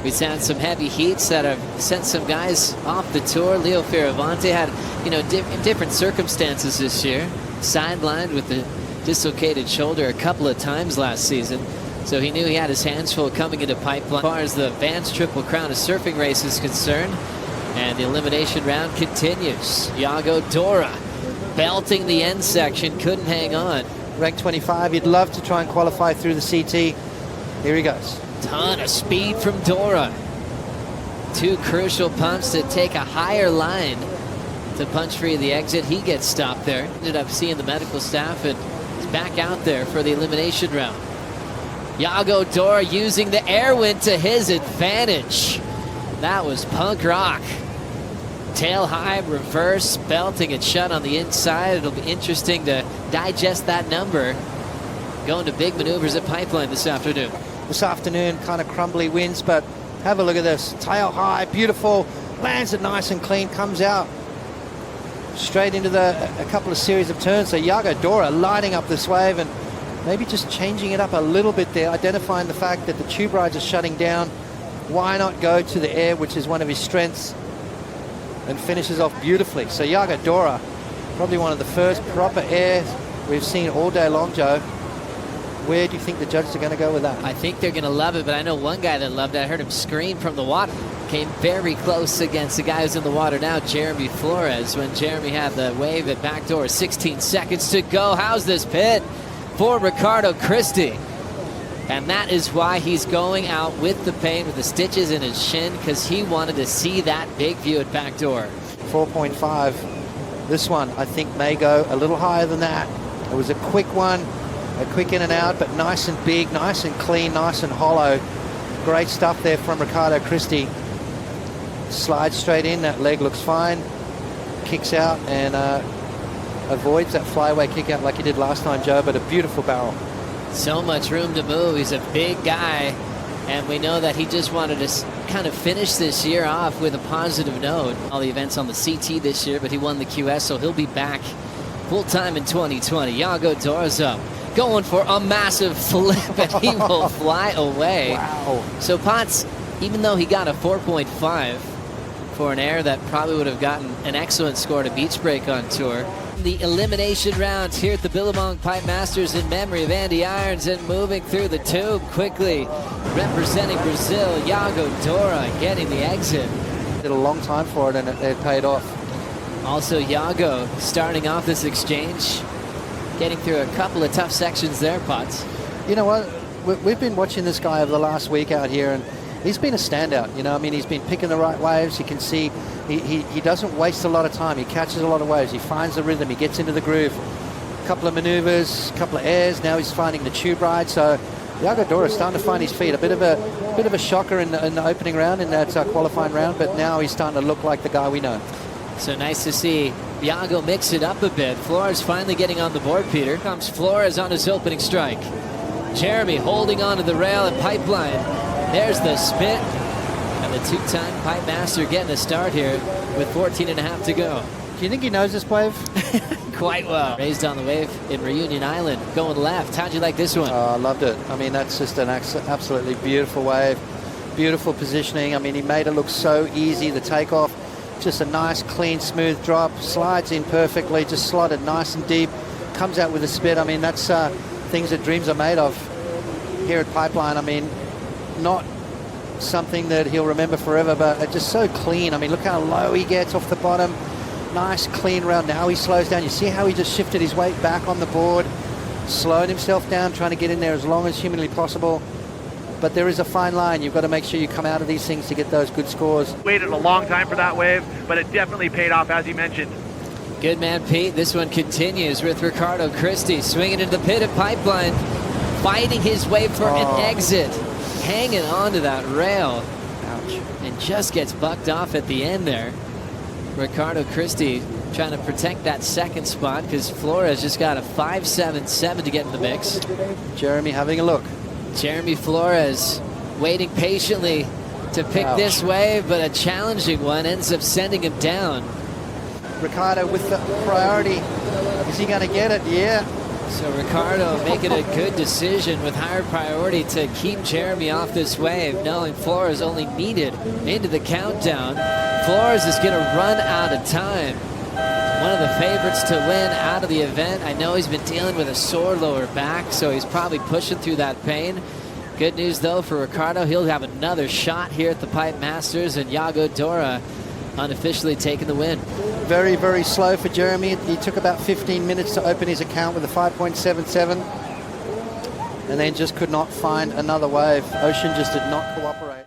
We've had some heavy heats that have sent some guys off the tour. Leo Fioravanti had, in different circumstances this year. Sidelined with the dislocated shoulder a couple of times last season. So he knew he had his hands full coming into Pipeline. As far as the Vans Triple Crown of Surfing race is concerned, and the elimination round continues. Yago Dora belting the end section, couldn't hang on. Ranked 25, he'd love to try and qualify through the CT. Here he goes. Ton of speed from Dora. Two crucial pumps to take a higher line to punch free of the exit. He gets stopped there. Ended up seeing the medical staff and is back out there for the elimination round. Yago Dora using the air wind to his advantage. That was punk rock. Tail high, reverse, belting it shut on the inside. It'll be interesting to digest that number. Going to big maneuvers at Pipeline this afternoon. This afternoon, kind of crumbly winds, but have a look at this. Tail high, beautiful, lands it nice and clean, comes out straight into a couple of series of turns. So Yago Dora lighting up this wave and maybe just changing it up a little bit there, identifying the fact that the tube rides are shutting down. Why not go to the air, which is one of his strengths, and finishes off beautifully. So Yago Dora, probably one of the first proper airs we've seen all day long, Joe. Where do you think the judges are going to go with that? I think they're going to love it, but I know one guy that loved it. I heard him scream from the water. Came very close against the guy who's in the water now, Jeremy Flores, when Jeremy had the wave at backdoor. 16 seconds to go. How's this pit for Ricardo Christie? And that is why he's going out with the pain, with the stitches in his shin, because he wanted to see that big view at backdoor. 4.5. This one, I think, may go a little higher than that. It was a quick one. A quick in and out, but nice and big, nice and clean, nice and hollow. Great stuff there from Ricardo Christie. Slides straight in, that leg looks fine. Kicks out and avoids that flyaway kick out like he did last time, Joe, but a beautiful barrel. So much room to move. He's a big guy, and we know that he just wanted to kind of finish this year off with a positive note. All the events on the CT this year, but he won the QS, so he'll be back full-time in 2020. Yago Dora's up. Going for a massive flip, and he will fly away. Wow. So Potts, even though he got a 4.5 for an air that probably would have gotten an excellent score to beach break on tour. The elimination round here at the Billabong Pipe Masters in memory of Andy Irons, and moving through the tube quickly, representing Brazil, Yago Dora getting the exit. Did a long time for it, and it paid off. Also Yago starting off this exchange, getting through a couple of tough sections there, Potts. You know what? We've been watching this guy over the last week out here, and he's been a standout. I mean, he's been picking the right waves. You can see he doesn't waste a lot of time. He catches a lot of waves. He finds the rhythm. He gets into the groove. A couple of maneuvers, a couple of airs. Now he's finding the tube ride. So Yago Dora is starting to find his feet. A bit of a shocker in the opening round, in that qualifying round, but now he's starting to look like the guy we know. So nice to see Yago mix it up a bit. Flores finally getting on the board, Peter. Comes Flores on his opening strike. Jeremy holding on to the rail at Pipeline. There's the spit. And the two-time Pipe Master getting a start here with 14.5 to go. Do you think he knows this wave? Quite well. Raised on the wave in Reunion Island, going left. How'd you like this one? Oh, I loved it. I mean, that's just an absolutely beautiful wave. Beautiful positioning. I mean, he made it look so easy, the takeoff. Just a nice, clean, smooth drop. Slides in perfectly, just slotted nice and deep. Comes out with a spit. I mean, that's things that dreams are made of here at Pipeline. I mean, not something that he'll remember forever, but just so clean. I mean, look how low he gets off the bottom. Nice, clean round. Now he slows down. You see how he just shifted his weight back on the board, slowed himself down, trying to get in there as long as humanly possible. But there is a fine line. You've got to make sure you come out of these things to get those good scores. Waited a long time for that wave, but it definitely paid off, as you mentioned. Good man, Pete. This one continues with Ricardo Christie swinging into the pit at Pipeline, fighting his way for an exit, hanging on to that rail. Ouch. And just gets bucked off at the end there. Ricardo Christie trying to protect that second spot, because Flores just got a 5.77 to get in the mix. Jeremy having a look. Jeremy Flores waiting patiently to pick this wave, but a challenging one ends up sending him down. Ricardo with the priority. Is he going to get it? Yeah. So Ricardo making a good decision with higher priority to keep Jeremy off this wave, knowing Flores only needed into the countdown. Flores is going to run out of time. One of the favorites to win out of the event. I know he's been dealing with a sore lower back, so he's probably pushing through that pain. Good news, though, for Ricardo. He'll have another shot here at the Pipe Masters, and Yago Dora unofficially taking the win. Very, very slow for Jeremy. He took about 15 minutes to open his account with a 5.77 and then just could not find another wave. Ocean just did not cooperate.